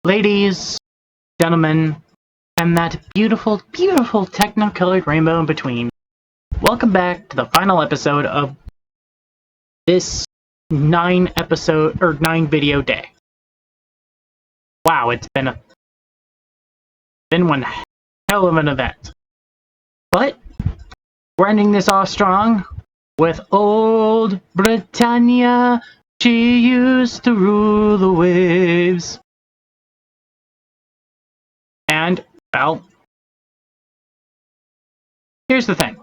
Ladies, gentlemen, and that beautiful, beautiful techno-colored rainbow in between. Welcome back to the final episode of this 9 video day. Wow, it's been one hell of an event. But we're ending this off strong with old Britannia. She used to rule the waves. And, well, here's the thing.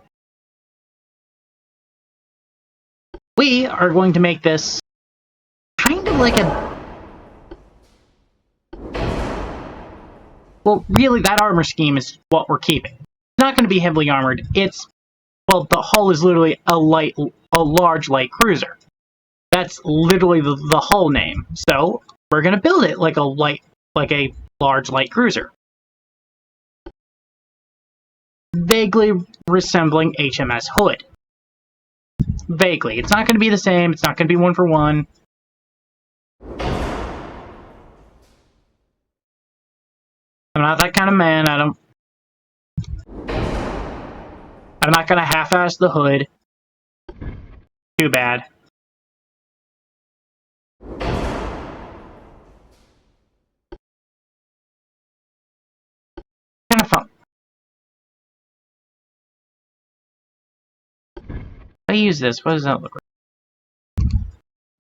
We are going to make this kind of like well, really, that armor scheme is what we're keeping. It's not going to be heavily armored. Well, the hull is literally a large light cruiser. That's literally the hull name. So we're going to build it like a large light cruiser, vaguely resembling HMS Hood. Vaguely, it's not going to be the same. It's not going to be one for one. I'm not that kind of man. I'm not going to half-ass the hood. Too bad. Kind of fun. I use this. What does that look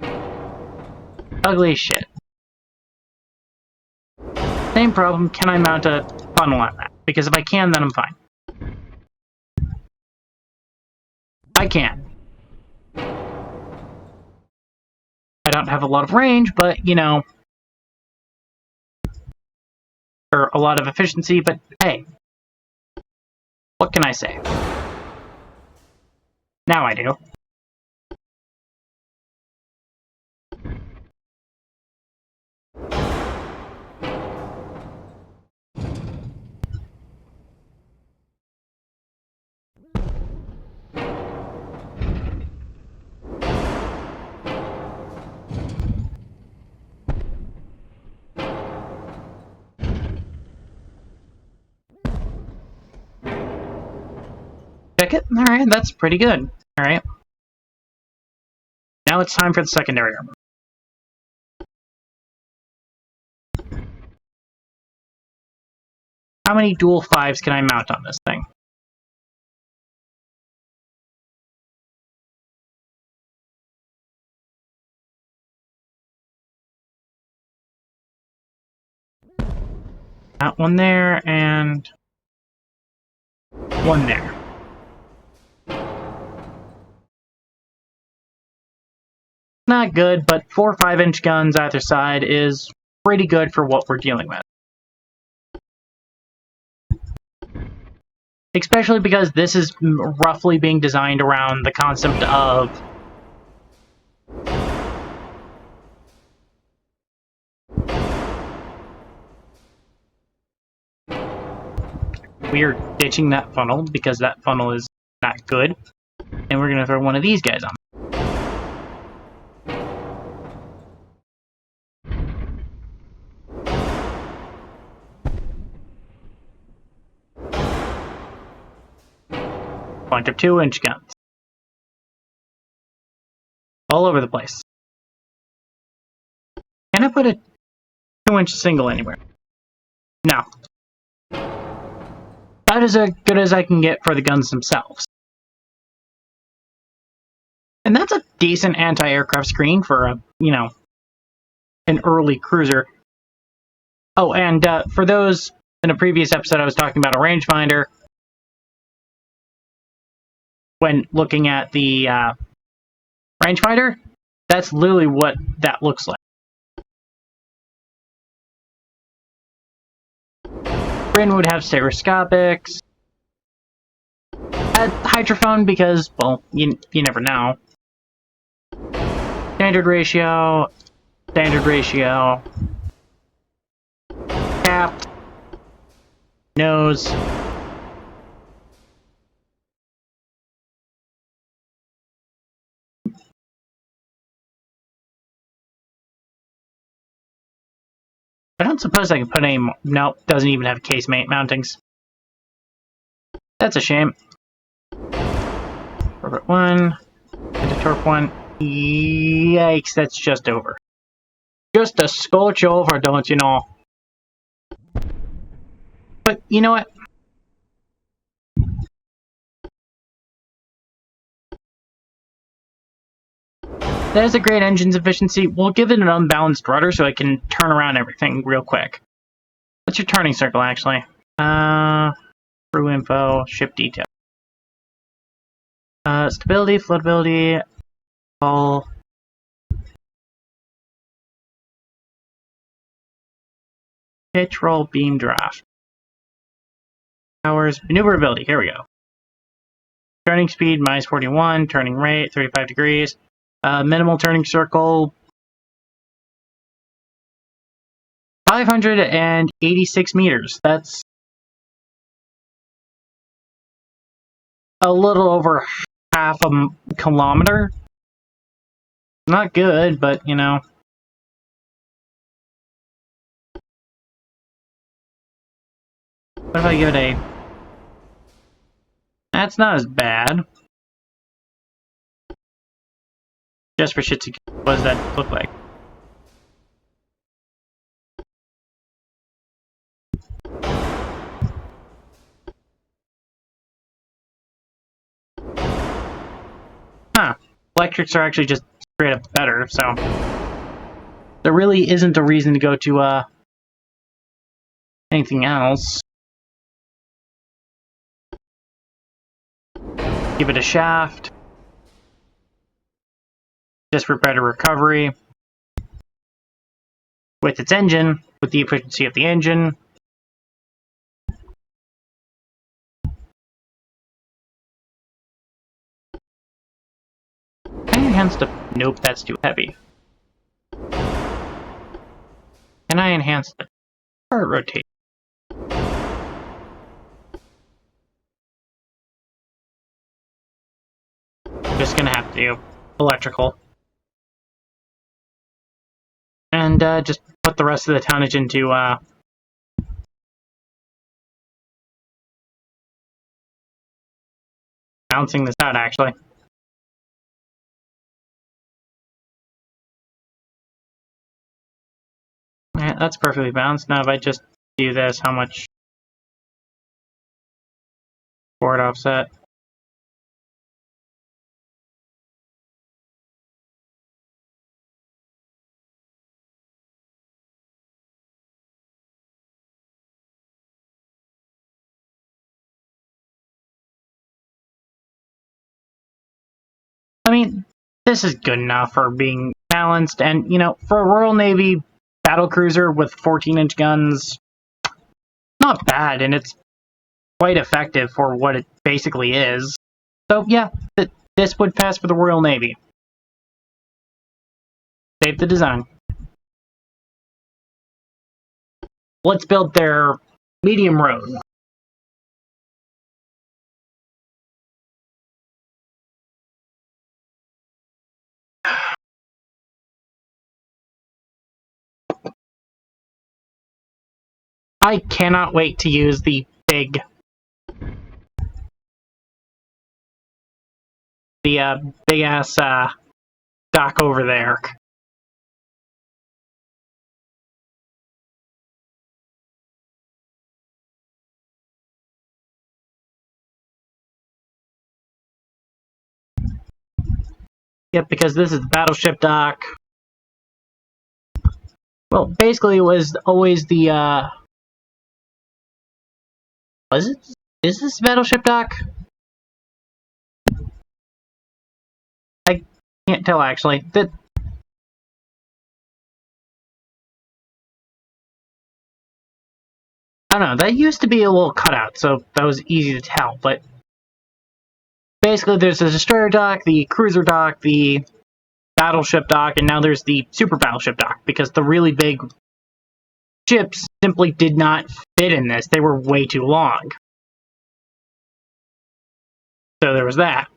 like? Ugly as shit. Same problem. Can I mount a funnel on that? Because if I can, then I'm fine. I can. I don't have a lot of range, but, you know, or a lot of efficiency, but hey, what can I say? Now I do. Check it? Alright, that's pretty good. Alright. Now it's time for the secondary armor. How many dual 5s can I mount on this thing? That one there, and one there. Not good, but 4 5-inch guns either side is pretty good for what we're dealing with. Especially because this is roughly being designed around the concept of we're ditching that funnel because that funnel is not good, and we're going to throw one of these guys on. Bunch of 2-inch guns. All over the place. Can I put a 2-inch single anywhere? No. That is as good as I can get for the guns themselves. And that's a decent anti-aircraft screen for a, you know, an early cruiser. Oh, and for those in a previous episode, I was talking about a rangefinder. When looking at the rangefinder, that's literally what that looks like. Bryn would have stereoscopics. Hydrophone because, well, you never know. Standard ratio. Capped. Nose. I don't suppose I can put any... Nope, doesn't even have case mountings. That's a shame. Orbit 1. Into torp 1. Yikes, that's just over. Just a scorch over, don't you know? But, you know what? That is a great engine's efficiency. We'll give it an unbalanced rudder so it can turn around everything real quick. What's your turning circle, actually? Crew info, ship detail. Stability, floatability, all. Pitch, roll, beam, draft. Powers, maneuverability, here we go. Turning speed, minus 41, turning rate, 35 degrees. Minimal turning circle, 586 meters. That's a little over half a kilometer. Not good, but, you know. What if I give it a... That's not as bad. Just for shits and giggles, what does that look like? Huh. Electrics are actually just straight up better, so... There really isn't a reason to go to, anything else. Give it a shaft. Just for better recovery. With its engine, with the efficiency of the engine. Can I enhance the... Nope, that's too heavy. Can I enhance the part rotation? Just gonna have to do electrical. And just put the rest of the tonnage into bouncing this out, actually. Yeah, that's perfectly balanced. Now if I just do this, how much forward offset? I mean, this is good enough for being balanced, and, you know, for a Royal Navy battlecruiser with 14-inch guns, not bad, and it's quite effective for what it basically is. So, yeah, this would pass for the Royal Navy. Save the design. Let's build their medium road. I cannot wait to use the big ass dock over there. Yep, because this is the battleship dock. Well, basically it was always the was it? Is this battleship dock? I can't tell actually. I don't know, that used to be a little cutout, so that was easy to tell, but basically there's the destroyer dock, the cruiser dock, the battleship dock, and now there's the super battleship dock, because the really big ships simply did not fit in this. They were way too long. So there was that.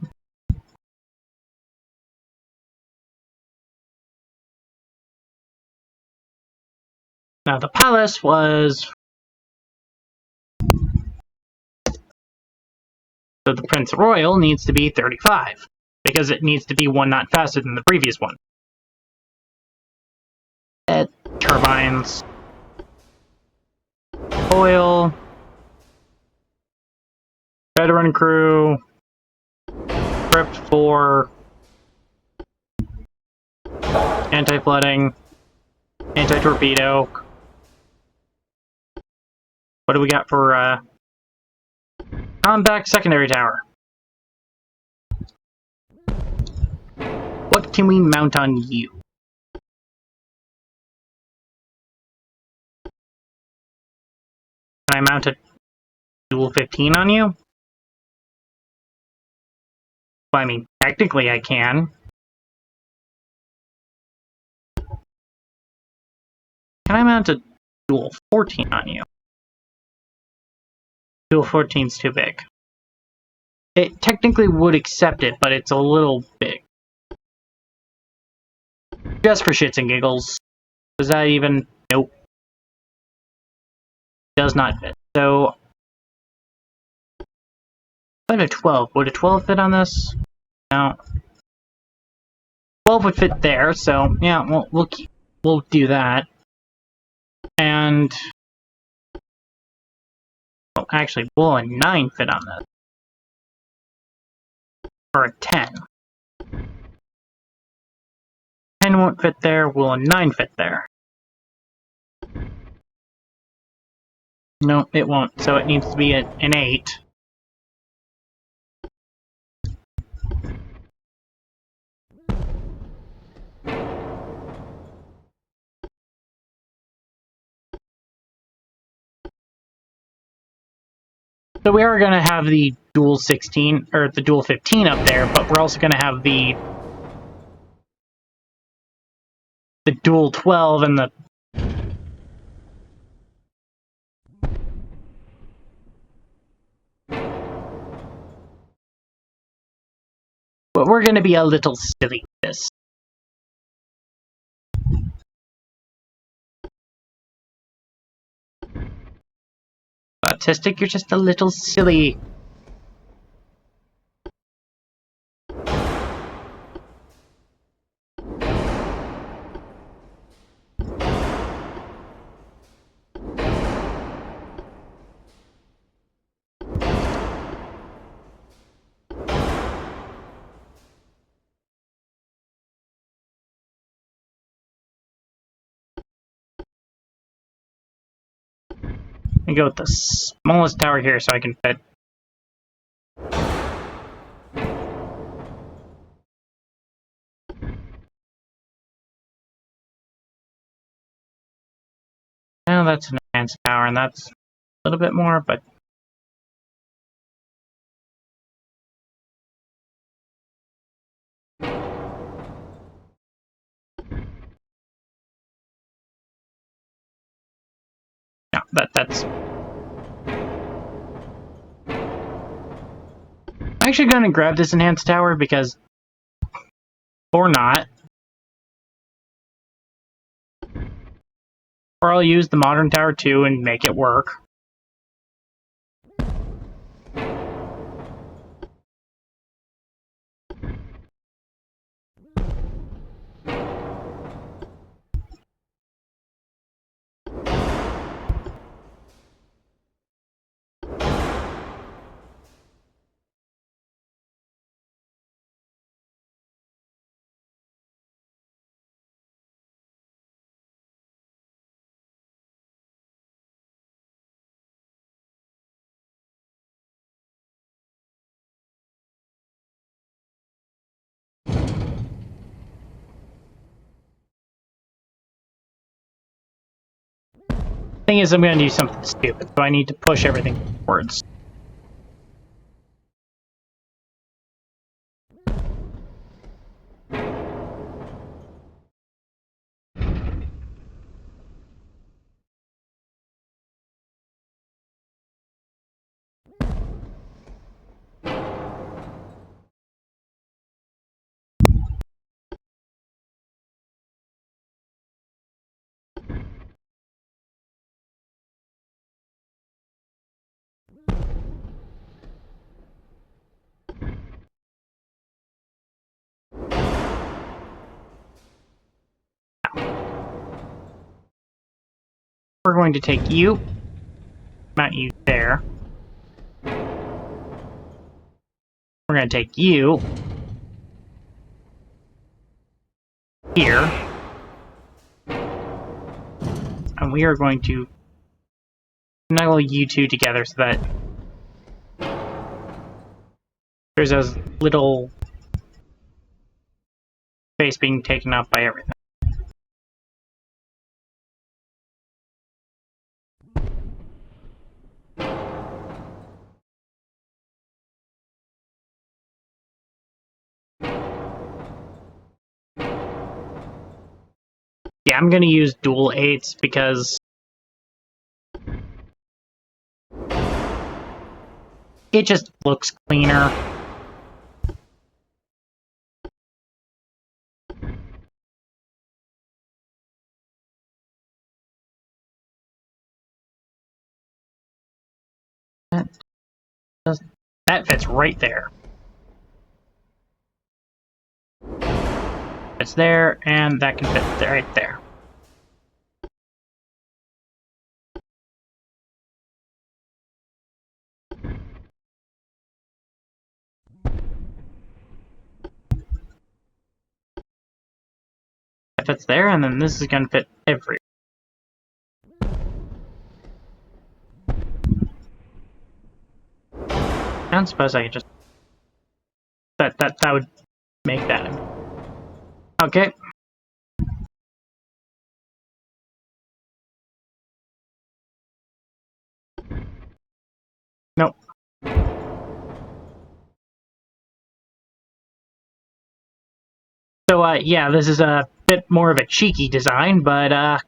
Now the palace was... So the Prince Royal needs to be 35, because it needs to be 1 knot faster than the previous one. Turbines. Oil. Veteran crew. Crypt for anti-flooding. Anti-torpedo. What do we got for compact secondary tower? What can we mount on you? Can I mount a dual 15 on you? Well, I mean, technically I can. Can I mount a dual 14 on you? Dual 14's too big. It technically would accept it, but it's a little big. Just for shits and giggles. Does that even... Nope. Does not fit. So... What a 12? Would a 12 fit on this? No. 12 would fit there, so yeah, we'll do that. And... Well, actually, will a 9 fit on this? Or a 10? 10 won't fit there, will a 9 fit there? No, it won't, so it needs to be an 8. So we are going to have the dual 16, or the dual 15 up there, but we're also going to have the dual 12 and the... But we're going to be a little silly with this. Autistic, you're just a little silly. I go with the smallest tower here so I can fit. Now that's an advanced tower, and that's a little bit more, but... No, that's... I'm actually going to grab this enhanced tower because... Or not. Or I'll use the modern tower too and make it work. Thing is, I'm going to do something stupid, so I need to push everything forwards. We're going to take you, mount you there. We're going to take you here. And we are going to snuggle you two together so that there's a little space being taken up by everything. Yeah, I'm going to use dual 8s because it just looks cleaner. That fits right there. It's there, and that can fit right there. That fits there, and then this is going to fit everywhere. I don't suppose I could just... That would make that. Okay. Nope. So, yeah, this is a bit more of a cheeky design, but,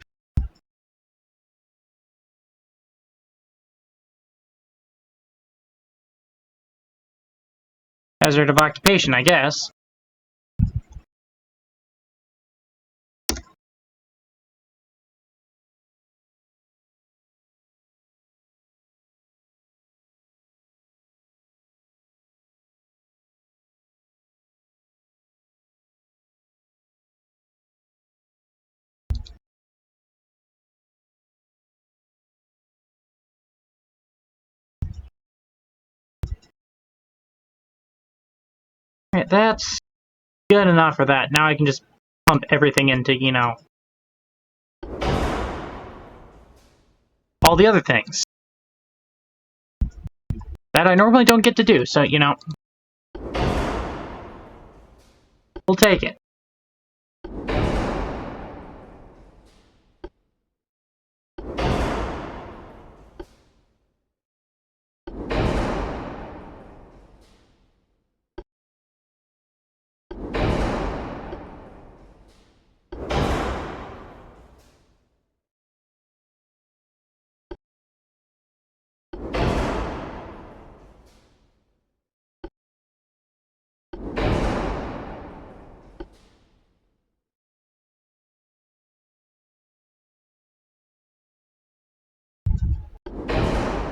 hazard of occupation, I guess. Alright, that's good enough for that. Now I can just pump everything into, you know, all the other things that I normally don't get to do, so, you know, we'll take it.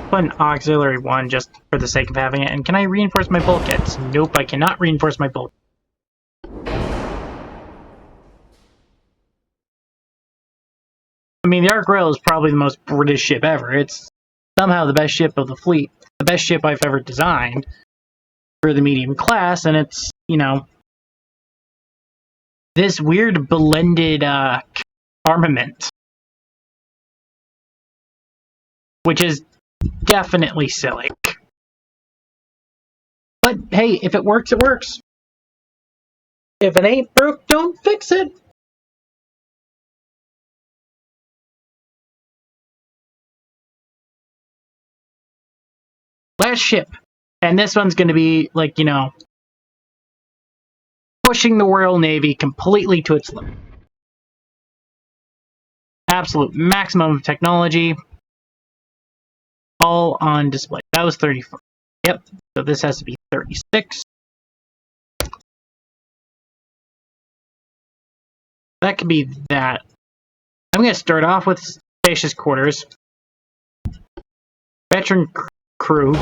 Put an auxiliary one just for the sake of having it. And can I reinforce my bulkheads? Nope, I cannot reinforce my bulkheads. I mean, the Ark Royal is probably the most British ship ever. It's somehow the best ship of the fleet. The best ship I've ever designed for the medium class, and it's, you know, this weird blended armament. Which is definitely silly. But hey, if it works, it works. If it ain't broke, don't fix it. Last ship. And this one's going to be, like, you know, pushing the Royal Navy completely to its limit. Absolute maximum of technology. All on display. That was 34. Yep. So this has to be 36. That could be that. I'm going to start off with spacious quarters. Veteran crew.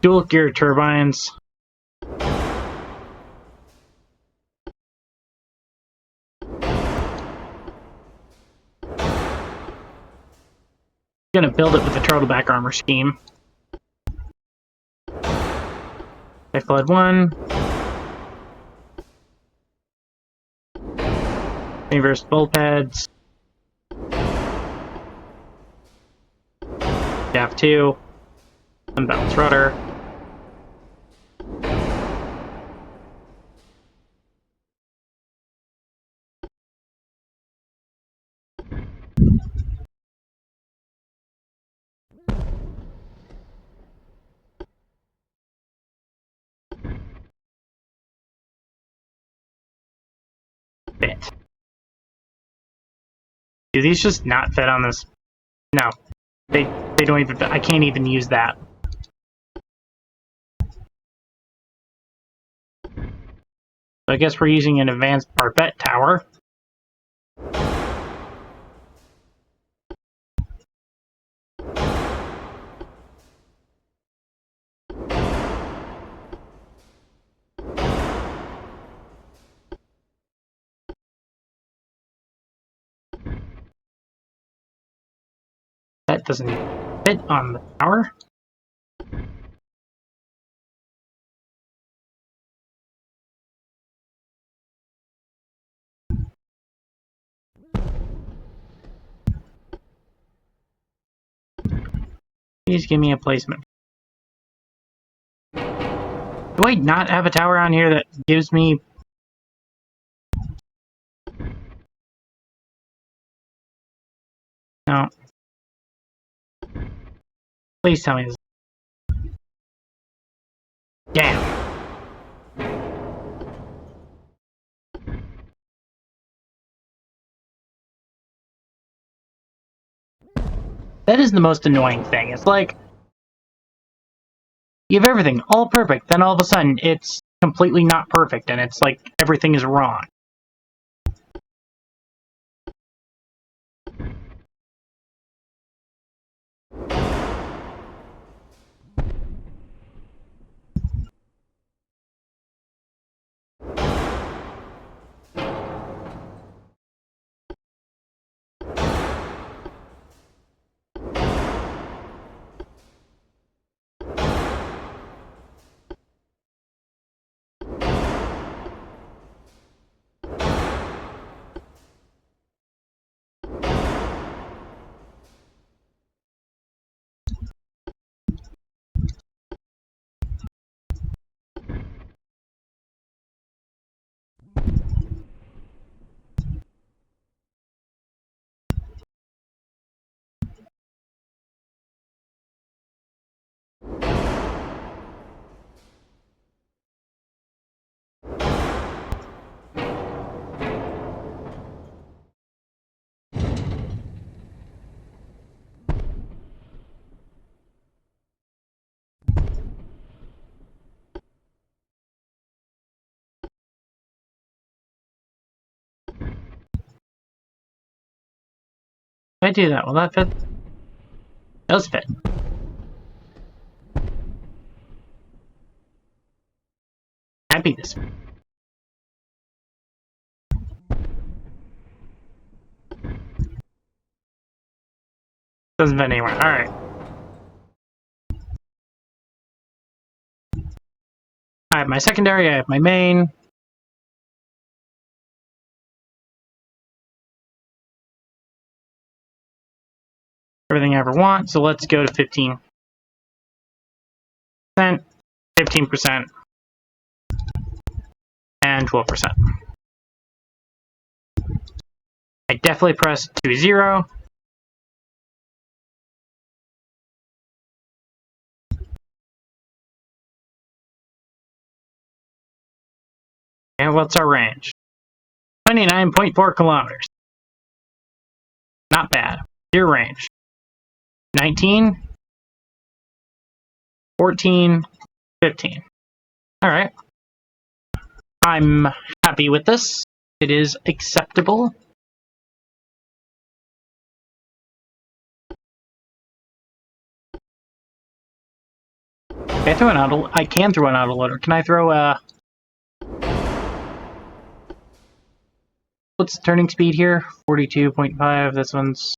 Dual gear turbines. gonna build it with the turtleback armor scheme. I flood 1. Reverse bulkheads. Gap 2. Unbalanced rudder. Fit. Do these just not fit on this? No. They don't even fit. I can't even use that. So I guess we're using an advanced barbette tower. That doesn't fit on the tower. Please give me a placement. Do I not have a tower on here that gives me... No. Please tell me this. Damn. That is the most annoying thing. It's like, you have everything all perfect, then all of a sudden it's completely not perfect, and it's like everything is wrong. If I do that, will that fit? It does fit. Happy this. Doesn't fit anywhere. Alright. I have my secondary, I have my main. Everything I ever want, so let's go to 15%, 15%, and 12%. I definitely pressed 2-0. And what's our range? 29.4 kilometers. Not bad. Your range. 19, 14, 15. Alright. I'm happy with this. It is acceptable. I can throw an autoloader. Can I throw a... What's the turning speed here? 42.5. This one's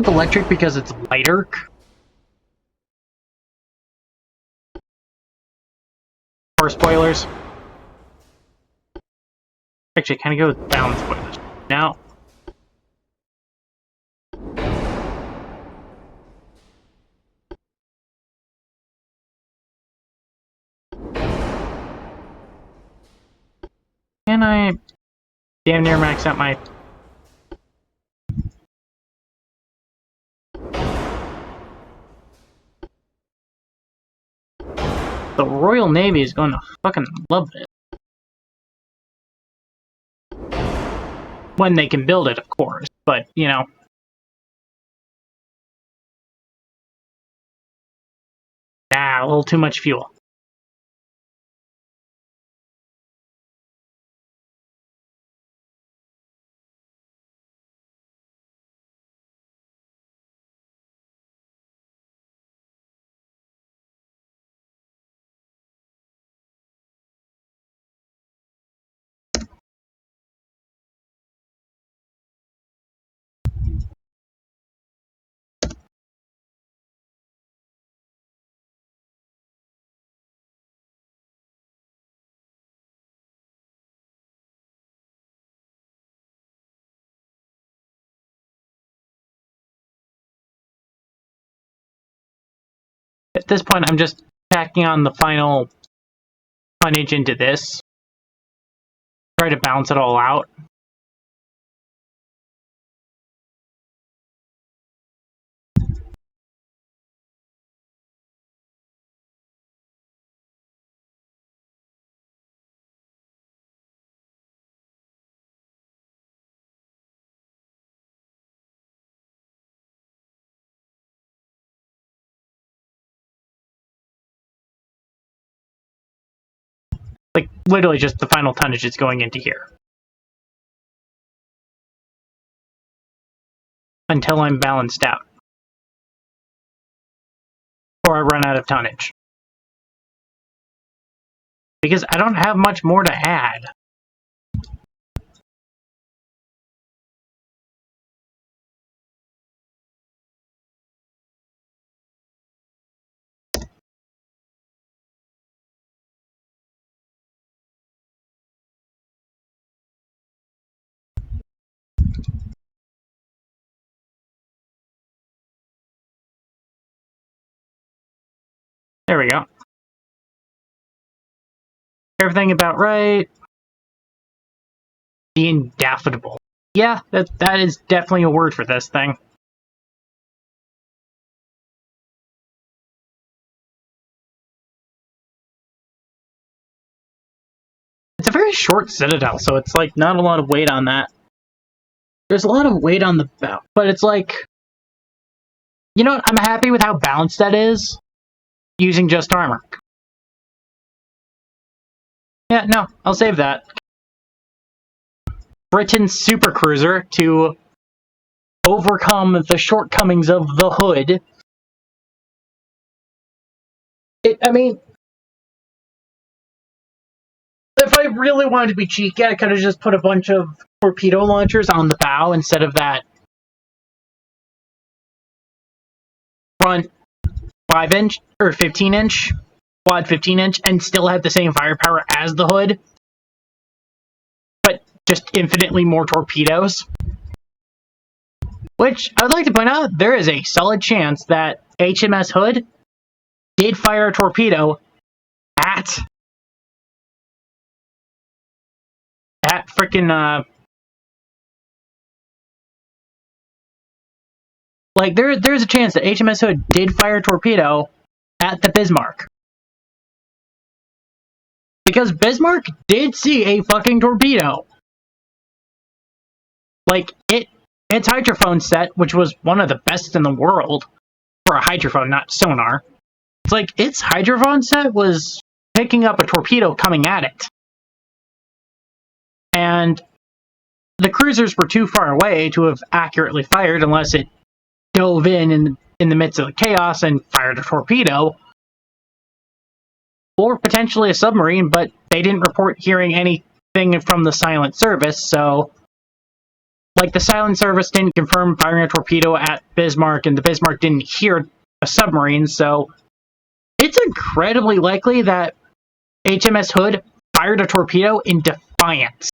with electric because it's lighter. Or spoilers. Actually, kind of go with balance spoilers. Now. Can I damn near max out my... The Royal Navy is going to fucking love this. When they can build it, of course. But, you know. Ah, a little too much fuel. At this point, I'm just tacking on the final tonnage into this. Try to balance it all out. Like, literally just the final tonnage is going into here. Until I'm balanced out. Or I run out of tonnage. Because I don't have much more to add. There we go. Everything about right. The indefinable. Yeah, that is definitely a word for this thing. It's a very short citadel, so it's like not a lot of weight on that. There's a lot of weight on the bow, but it's like, you know what? I'm happy with how balanced that is using just armor. Yeah, no, I'll save that. Britain's supercruiser to overcome the shortcomings of the hood. I mean, if I really wanted to be cheeky, I could have just put a bunch of torpedo launchers on the bow instead of that front 5-inch or 15-inch, quad 15-inch, and still have the same firepower as the hood, but just infinitely more torpedoes. Which, I would like to point out, there is a solid chance that HMS Hood did fire a torpedo at frickin' like there's a chance that HMS Hood did fire a torpedo at the Bismarck. Because Bismarck did see a fucking torpedo. Like, its hydrophone set, which was one of the best in the world for a hydrophone, not sonar. It's like, its hydrophone set was picking up a torpedo coming at it. And the cruisers were too far away to have accurately fired unless it dove in the midst of the chaos and fired a torpedo. Or potentially a submarine, but they didn't report hearing anything from the silent service, so Like, the Silent Service didn't confirm firing a torpedo at Bismarck, and the Bismarck didn't hear a submarine, so it's incredibly likely that HMS Hood fired a torpedo in defiance.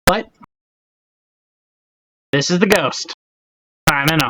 But this is the Ghost, signing off.